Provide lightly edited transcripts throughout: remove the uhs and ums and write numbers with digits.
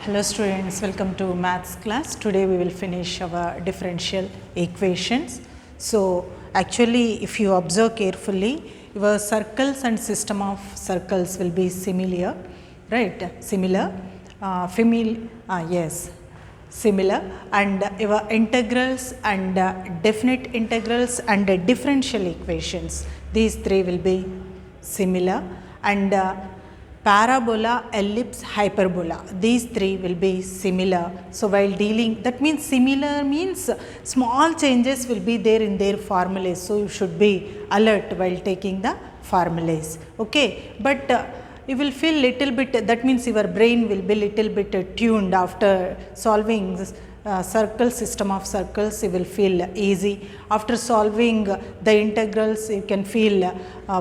Hello students, welcome to maths class. Today we will finish our differential equations. So actually if you observe carefully, your circles and system of circles will be similar, right? Similar, yes, similar, and your integrals and definite integrals and differential equations, these three will be similar, and parabola, ellipse, hyperbola, these three will be similar. So while dealing, that means similar means small changes will be there in their formulas, so you should be alert while taking the formulas, okay. But you will feel little bit, that means your brain will be little bit tuned after solving this circle, system of circles, you will feel easy. After solving the integrals, you can feel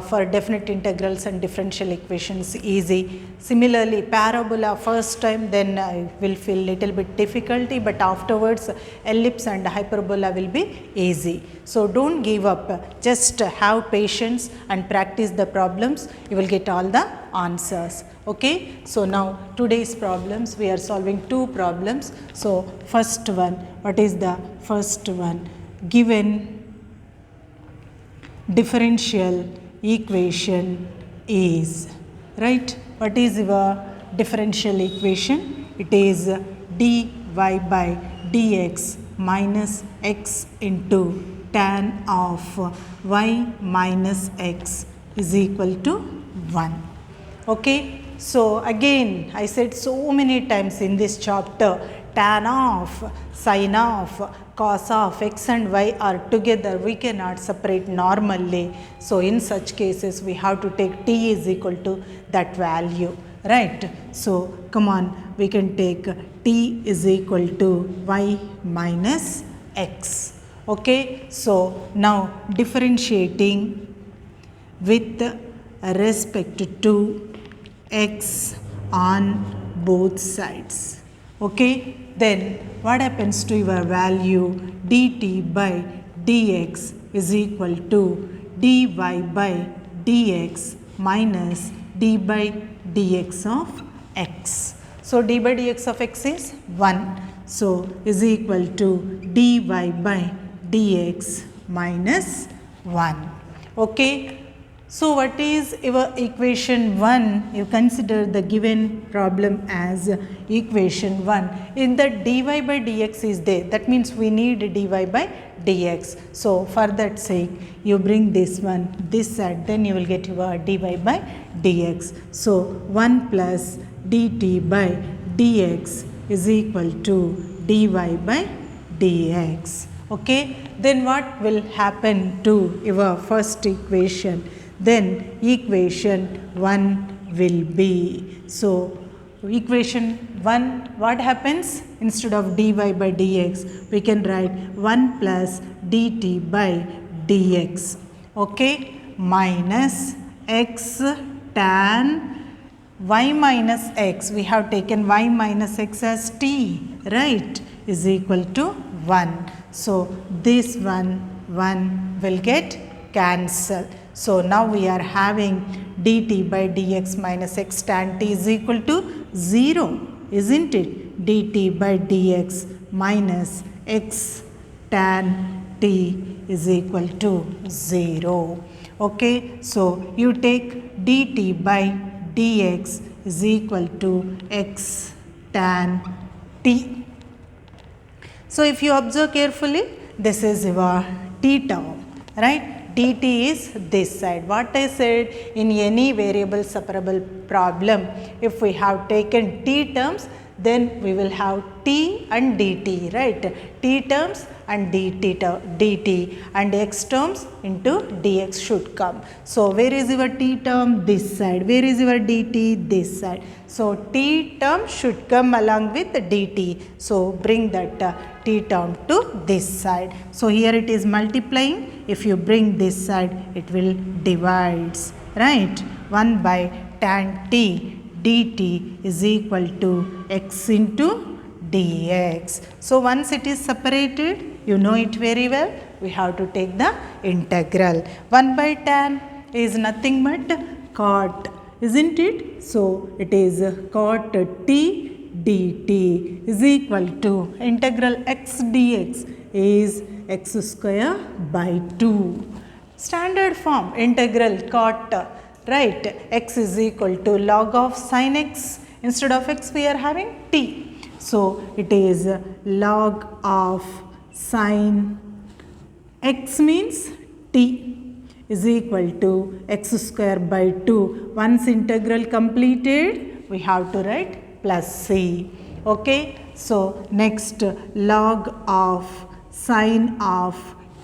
for definite integrals and differential equations easy. Similarly, parabola first time, then will feel little bit difficulty, but afterwards ellipse and hyperbola will be easy. So don't give up, just have patience and practice the problems, you will get all the answers, okay. So now today's problems, we are solving two problems. So first one, what is the first one? Given differential equation is, right? What is your differential equation? It is dy by dx minus x into tan of y minus x is equal to 1. Okay, so again I said so many times in this chapter, tan of, sin of, cos of x and y are together, we cannot separate normally. So in such cases we have to take t is equal to that value, right? So come on, we can take t is equal to y minus x. Okay, so now differentiating with respect to x on both sides, okay. Then what happens to your value? Dt by dx is equal to dy by dx minus d by dx of x. So d by dx of x is 1, so is equal to dy by dx minus 1, okay. So what is your equation 1? You consider the given problem as equation 1. In the dy by dx is there, that means we need dy by dx. So for that sake, you bring this one this side, then you will get your dy by dx. So 1 plus dt by dx is equal to dy by dx, okay. Then what will happen to your first equation? Then equation 1 will be, so equation 1, what happens? Instead of dy by dx, we can write 1 plus dt by dx, okay, minus x tan y minus x, we have taken y minus x as t, right, is equal to 1. So this one will get cancelled. So now we are having dt by dx minus x tan t is equal to 0, isn't it? dt by dx minus x tan t is equal to 0, okay. So you take dt by dx is equal to x tan t. So if you observe carefully, this is your t term, right? dt is this side. What I said, in any variable separable problem, if we have taken t terms, then we will have t and dt, right? T terms and dt and x terms into dx should come. So where is your t term? This side. Where is your dt? This side. So t term should come along with dt. So bring that t term to this side. So here it is multiplying. If you bring this side, it will divides, right? 1 by tan t dt is equal to x into dx. So once it is separated, you know it very well, we have to take the integral. 1 by tan is nothing but cot, isn't it? So it is cot t dt is equal to integral x dx is x square by 2. Standard form integral cot, right, x is equal to log of sin x, instead of x we are having t. So, it is log of sin x means t is equal to x square by 2. Once integral completed, we have to write plus c. Okay. So, next log of sin of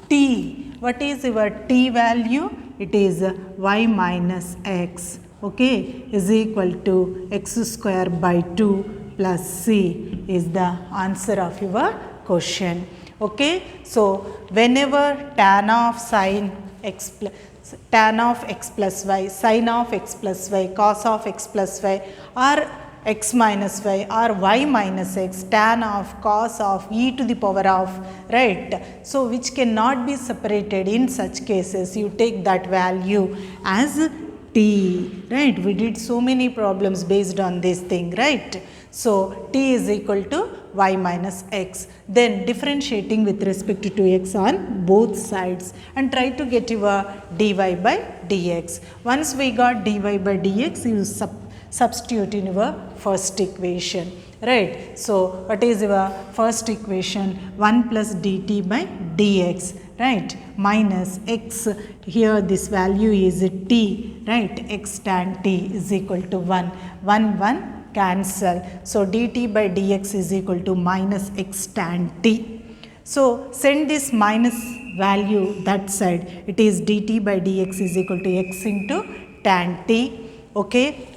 t. What is your t value? It is y minus x, okay, is equal to x square by 2 plus c is the answer of your question. Okay. So, whenever tan of sin x plus y, sin of x plus y, cos of x plus y, or x minus y or y minus x, tan of, cos of, e to the power of, right. So, which cannot be separated, in such cases you take that value as t, right. We did so many problems based on this thing, right. So, t is equal to y minus x, then differentiating with respect to x on both sides and try to get your dy by dx. Once we got dy by dx, you substitute in your first equation, right. So, what is your first equation? 1 plus dt by dx, right, minus x, here this value is t, right, x tan t is equal to 1, 1 cancel. So, dt by dx is equal to minus x tan t. So, send this minus value that side, it is dt by dx is equal to x into tan t. Okay.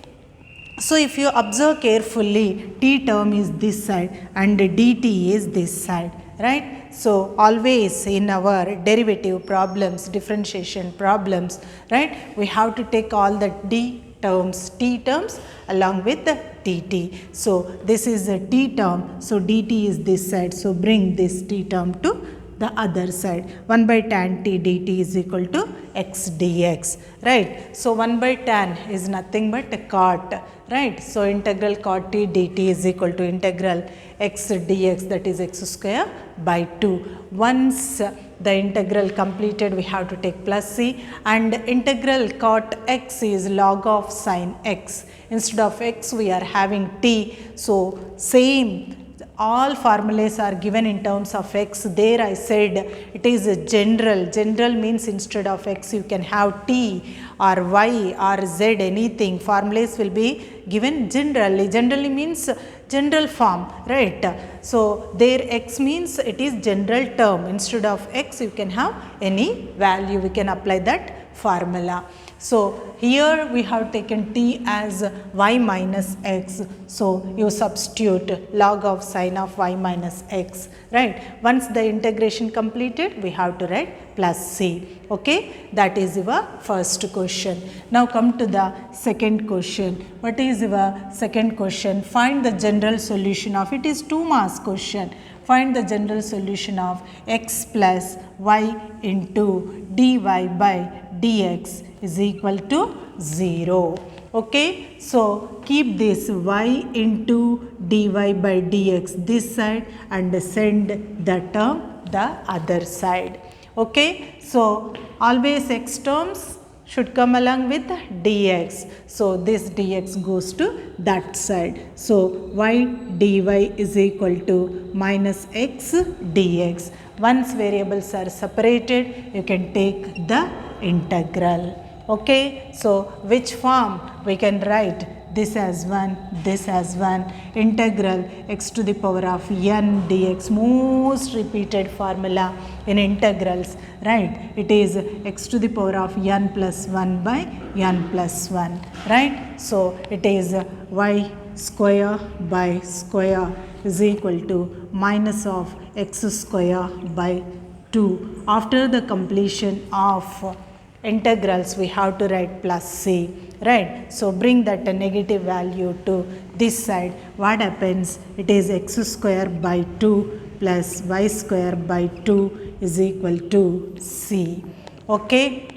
So, if you observe carefully, t term is this side and dt is this side, right. So, always in our derivative problems, differentiation problems, right, we have to take all the t terms along with the dt. So, this is a t term. So, dt is this side. So, bring this t term to the other side. 1 by tan t dt is equal to x dx, right. So, 1 by tan is nothing but a cot, right. So, integral cot t dt is equal to integral x dx, that is x square by 2. Once the integral completed, we have to take plus c, and integral cot x is log of sin x. Instead of x we are having t. So, same, all formulas are given in terms of x. There I said it is a general means instead of x you can have t or y or z, anything, formulas will be given generally means general form, right. So, there x means it is general term, instead of x you can have any value, we can apply that formula. So, here we have taken t as y minus x. So, you substitute log of sin of y minus x, right. Once the integration completed, we have to write plus c. Okay. That is your first question. Now, come to the second question. What is your second question? Find the general solution of, it is 2 marks question. Find the general solution of x plus y into dy by dx is equal to 0. Okay. So, keep this y into dy by dx this side and send the term the other side. Okay. So, always x terms should come along with dx. So, this dx goes to that side. So, y dy is equal to minus x dx. Once variables are separated, you can take the integral. Okay. So, which form we can write? This as 1, this as 1, integral x to the power of n dx, most repeated formula in integrals, right. It is x to the power of n plus 1 by n plus 1, right. So, it is y square by square is equal to minus of x square by 2. After the completion of integrals, we have to write plus c, right. So, bring that negative value to this side. What happens? It is x square by 2 plus y square by 2 is equal to c. Okay.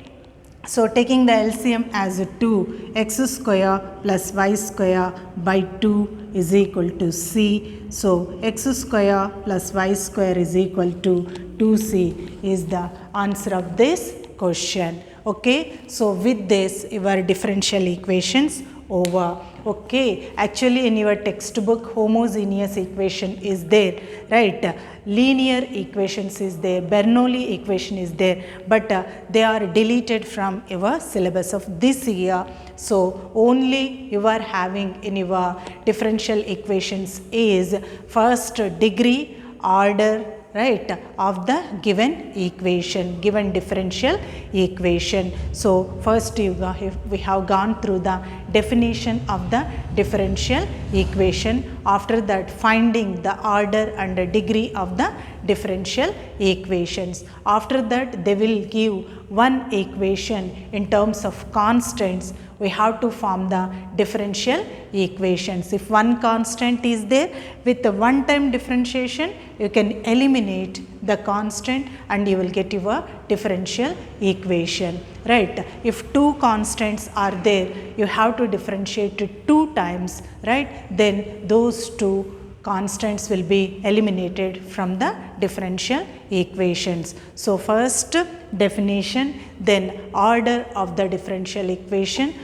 So taking the LCM as a 2, x square plus y square by 2 is equal to c. So x square plus y square is equal to 2c is the answer of this question. Okay, so with this your differential equations over. Okay, actually in your textbook homogeneous equation is there, right? Linear equations is there, Bernoulli equation is there, but they are deleted from your syllabus of this year. So only you are having in your differential equations is first degree, order, right, of the given equation, given differential equation. So first we have gone through the definition of the differential equation. After that, finding the order and the degree of the differential equations. After that, they will give one equation in terms of constants. We have to form the differential equations. If one constant is there, with the one time differentiation you can eliminate the constant and you will get your differential equation, right? If two constants are there, you have to differentiate it two times, right? Then those two constants will be eliminated from the differential equations. So first definition, then order of the differential equation,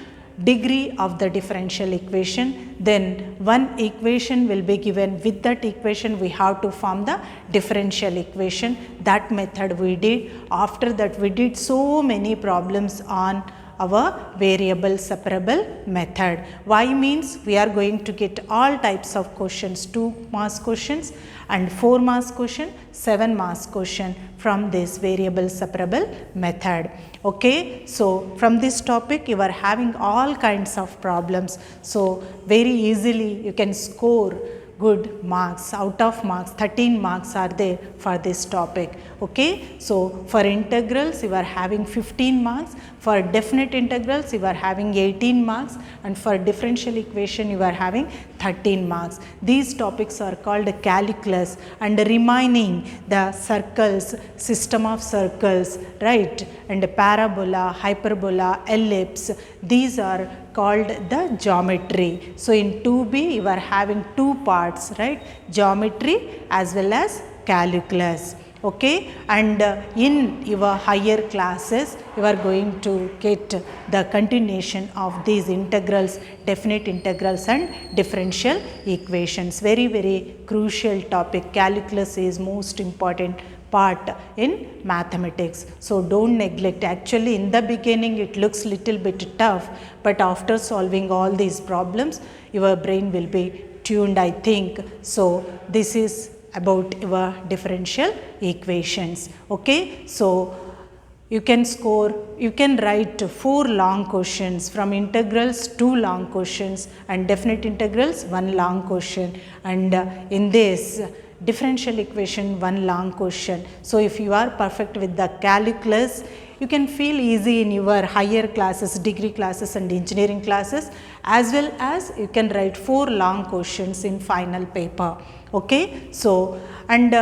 degree of the differential equation, then one equation will be given. With that equation we have to form the differential equation. That method we did. After that we did so many problems on our variable separable method. Why means we are going to get all types of questions, 2 marks questions and 4 marks question, 7 marks question from this variable separable method. Okay, so from this topic you are having all kinds of problems. So very easily you can score good marks. Out of marks, 13 marks are there for this topic. Okay, so for integrals you are having 15 marks, for definite integrals you are having 18 marks, and for differential equation you are having 13 marks. These topics are called calculus, and remaining the circles, system of circles, right, and parabola, hyperbola, ellipse, these are called the geometry. So in 2B you are having 2 parts, right, geometry as well as calculus. Okay, and in your higher classes you are going to get the continuation of these integrals, definite integrals and differential equations. Very, very crucial topic. Calculus is most important part in mathematics. So don't neglect. Actually in the beginning it looks little bit tough, but after solving all these problems your brain will be tuned, I think. So this is about your differential equations. Okay, so you can score, you can write 4 long questions, from integrals 2 long questions and definite integrals 1 long question, and in this differential equation 1 long question. So if you are perfect with the calculus, you can feel easy in your higher classes, degree classes and engineering classes, as well as you can write 4 long questions in final paper. Okay, so and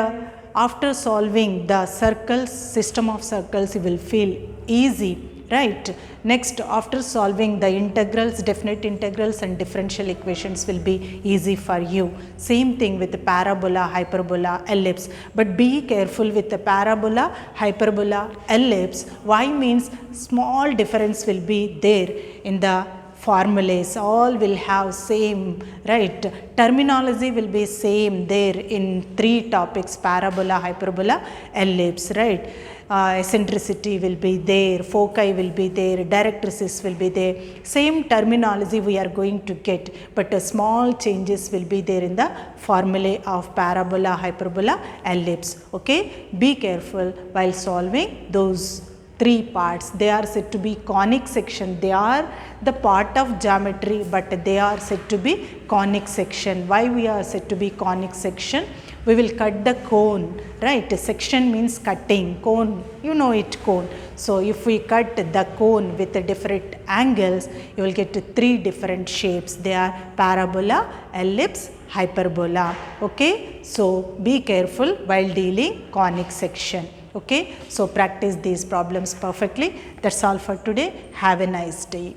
after solving the circles, system of circles, you will feel easy, right? Next, after solving the integrals, definite integrals and differential equations will be easy for you. Same thing with the parabola, hyperbola, ellipse, but be careful with the parabola, hyperbola, ellipse. Why means small difference will be there in the formulas, all will have same, right? Terminology will be same there in 3 topics, parabola, hyperbola, ellipse, right? Eccentricity will be there, foci will be there, directrices will be there. Same terminology we are going to get, but small changes will be there in the formulae of parabola, hyperbola, ellipse. Okay, be careful while solving those 3 parts. They are said to be conic section. They are the part of geometry, but they are said to be conic section. Why we are said to be conic section? We will cut the cone, right? Section means cutting, cone, you know it, cone. So if we cut the cone with the different angles, you will get 3 different shapes. They are parabola, ellipse, hyperbola. Okay, so be careful while dealing conic section. Okay, so practice these problems perfectly. That's all for today. Have a nice day.